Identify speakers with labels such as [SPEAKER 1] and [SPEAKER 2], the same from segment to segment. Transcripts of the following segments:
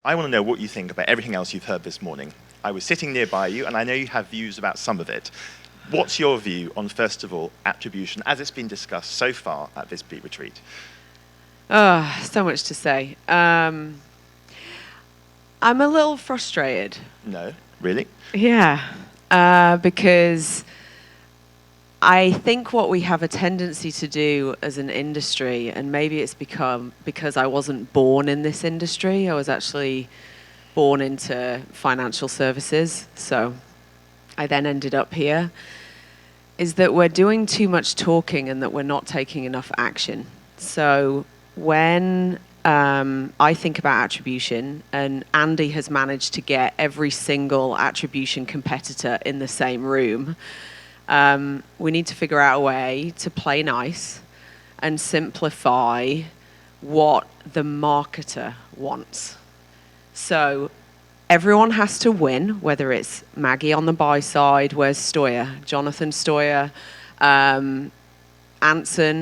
[SPEAKER 1] I want to know what you think about everything else you've heard this morning. I was sitting nearby you, and I know you have views about some of it. What's your view on, first of all, attribution as it's been discussed so far at this Beet Retreat?
[SPEAKER 2] So much to say. I'm a little frustrated.
[SPEAKER 1] No, really?
[SPEAKER 2] Yeah, because I think what we have a tendency to do as an industry, and maybe it's become because I wasn't born in this industry, I was actually born into financial services, so I then ended up here, is that we're doing too much talking and that we're not taking enough action. So when I think about attribution, and Andy has managed to get every single attribution competitor in the same room, we need to figure out a way to play nice and simplify what the marketer wants. So everyone has to win, whether it's Maggie on the buy side, where's Stoyer, Jonathan Stoyer, Anson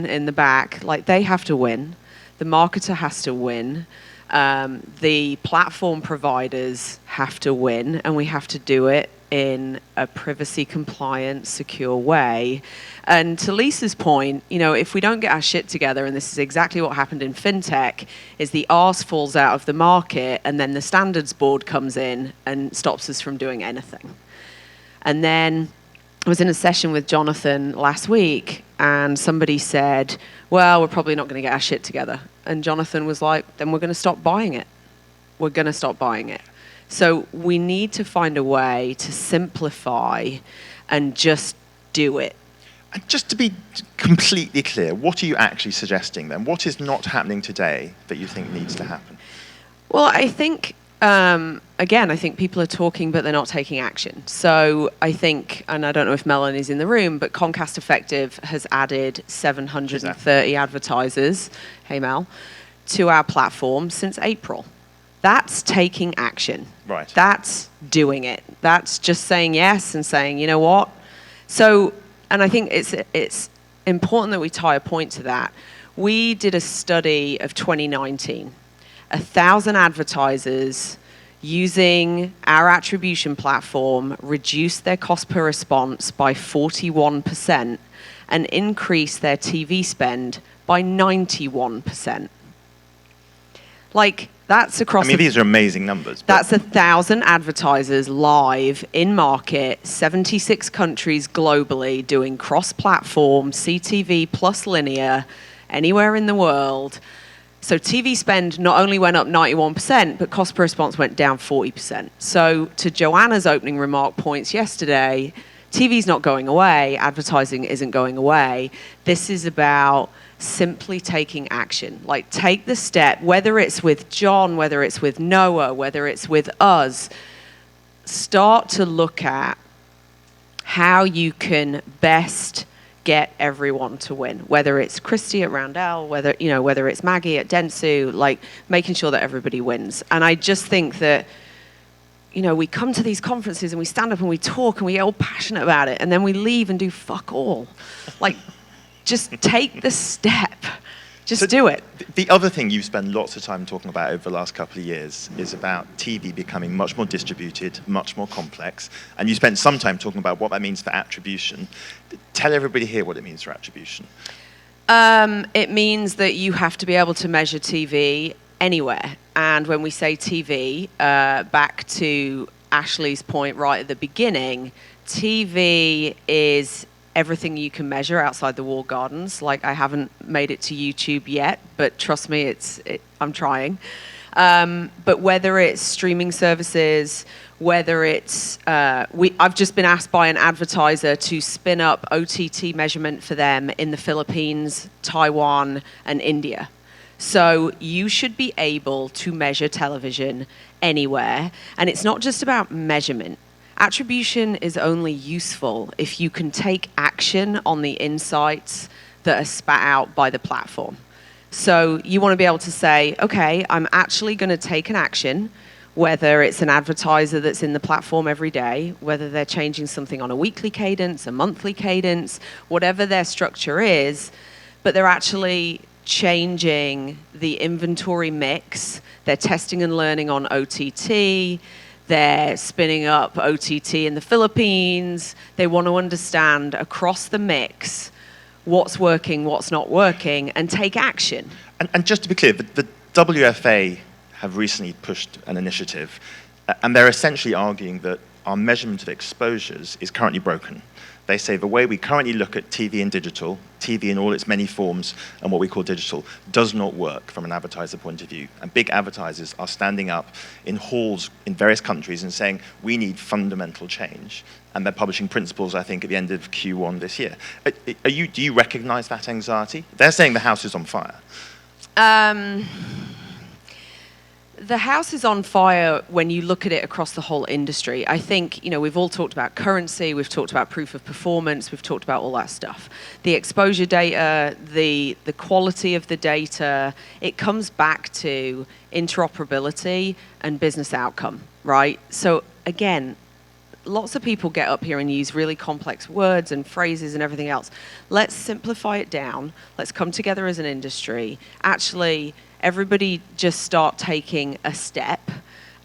[SPEAKER 2] in the back, like they have to win. The marketer has to win. The platform providers have to win, and we have to do it in a privacy compliant, secure way. And to Lisa's point, if we don't get our shit together, and this is exactly what happened in fintech, is the arse falls out of the market, and then the standards board comes in and stops us from doing anything. And then I was in a session with Jonathan last week, and somebody said, well, we're probably not going to get our shit together. And Jonathan was like, then we're going to stop buying it. We're going to stop buying it. So we need to find a way to simplify and just do it.
[SPEAKER 1] And just to be completely clear, what are you actually suggesting then? What is not happening today that you think needs to happen?
[SPEAKER 2] Well, I think, again, I think people are talking, but they're not taking action. So I think, and I don't know if Melanie's in the room, but Comcast Effective has added 730 advertisers, hey Mel, to our platform since April. That's taking action.
[SPEAKER 1] Right.
[SPEAKER 2] That's doing it. That's just saying yes and saying, you know what? So, and I think it's important that we tie a point to that. We did a study of 2019. 1,000 advertisers using our attribution platform reduced their cost per response by 41% and increased their TV spend by 91%. Like, that's across...
[SPEAKER 1] I mean, these are amazing numbers.
[SPEAKER 2] That's 1,000 advertisers live in market, 76 countries globally, doing cross-platform, CTV plus linear, anywhere in the world. So TV spend not only went up 91%, but cost per response went down 40%. So to Joanna's opening remark points yesterday, TV's not going away, advertising isn't going away. This is about simply taking action. Like, take the step, whether it's with John, whether it's with Noah, whether it's with us, start to look at how you can best get everyone to win, whether it's Christy at Roundel, whether it's Maggie at Dentsu, like making sure that everybody wins. And I just think that, we come to these conferences and we stand up and we talk and we get all passionate about it, and then we leave and do fuck all. Like, just take the step. Just do it.
[SPEAKER 1] The other thing you've spent lots of time talking about over the last couple of years is about TV becoming much more distributed, much more complex. And you spent some time talking about what that means for attribution. Tell everybody here what it means for attribution.
[SPEAKER 2] It means that you have to be able to measure TV anywhere. And when we say TV, back to Ashley's point right at the beginning, TV is everything you can measure outside the walled gardens. Like, I haven't made it to YouTube yet, but trust me, I'm trying. But whether it's streaming services, whether it's, I've just been asked by an advertiser to spin up OTT measurement for them in the Philippines, Taiwan, and India. So you should be able to measure television anywhere. And it's not just about measurement. Attribution is only useful if you can take action on the insights that are spat out by the platform. So you want to be able to say, okay, I'm actually going to take an action, whether it's an advertiser that's in the platform every day, whether they're changing something on a weekly cadence, a monthly cadence, whatever their structure is, but they're actually changing the inventory mix. They're testing and learning on OTT. They're spinning up OTT in the Philippines. They want to understand across the mix what's working, what's not working, and take action.
[SPEAKER 1] And just to be clear, the WFA have recently pushed an initiative, and they're essentially arguing that our measurement of exposures is currently broken. They say the way we currently look at TV and digital, TV in all its many forms, and what we call digital, does not work from an advertiser point of view. And big advertisers are standing up in halls in various countries and saying, we need fundamental change. And they're publishing principles, I think, at the end of Q1 this year. Do you recognize that anxiety? They're saying the house is on fire.
[SPEAKER 2] The house is on fire when you look at it across the whole industry. I think, we've all talked about currency, we've talked about proof of performance, we've talked about all that stuff. The exposure data, the quality of the data, it comes back to interoperability and business outcome, right? So again, lots of people get up here and use really complex words and phrases and everything else. Let's simplify it down. Let's come together as an industry. Actually, everybody just start taking a step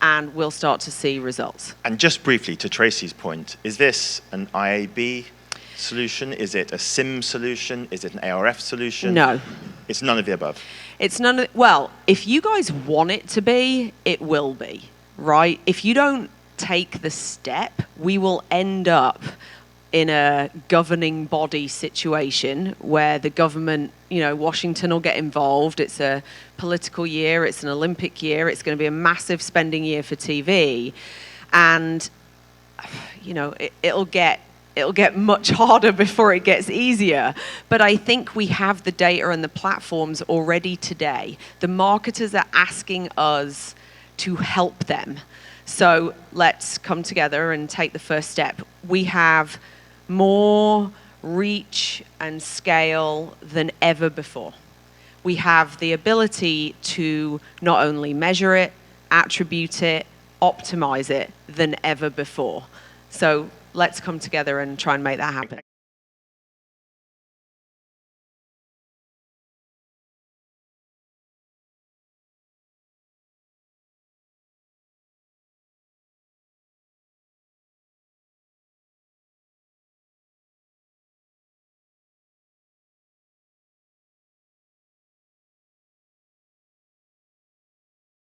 [SPEAKER 2] and we'll start to see results.
[SPEAKER 1] And just briefly, to Tracy's point, is this an IAB solution? Is it a SIM solution? Is it an ARF solution?
[SPEAKER 2] No.
[SPEAKER 1] It's none of the above?
[SPEAKER 2] It's none of, well, if you guys want it to be, it will be, right? If you don't take the step, we will end up in a governing body situation where the government, Washington will get involved. It's a political year, it's an Olympic year, it's going to be a massive spending year for TV. And, it'll get much harder before it gets easier. But I think we have the data and the platforms already today. The marketers are asking us to help them. So let's come together and take the first step. We have more reach and scale than ever before. We have the ability to not only measure it, attribute it, optimize it than ever before. So let's come together and try and make that happen.